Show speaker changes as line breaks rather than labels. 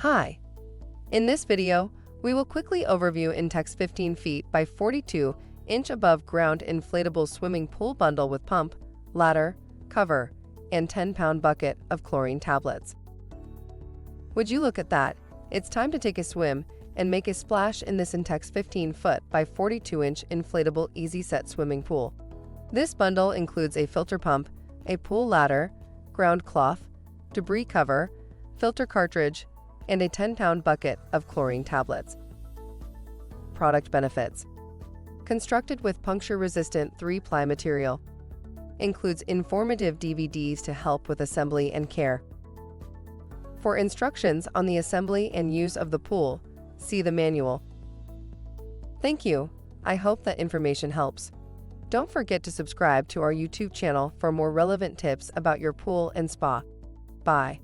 Hi! In this video, we will quickly overview Intex 15 feet by 42 inch above ground inflatable swimming pool bundle with pump, ladder, cover, and 10-pound bucket of chlorine tablets. Would you look at that? It's time to take a swim and make a splash in this Intex 15 foot by 42 inch inflatable easy set swimming pool. This bundle includes a filter pump, a pool ladder, ground cloth, debris cover, filter cartridge, and a 10-pound bucket of chlorine tablets. Product benefits: constructed with puncture-resistant 3-ply material. Includes informative DVDs to help with assembly and care. For instructions on the assembly and use of the pool, see the manual. Thank you. I hope that information helps. Don't forget to subscribe to our YouTube channel for more relevant tips about your pool and spa. Bye.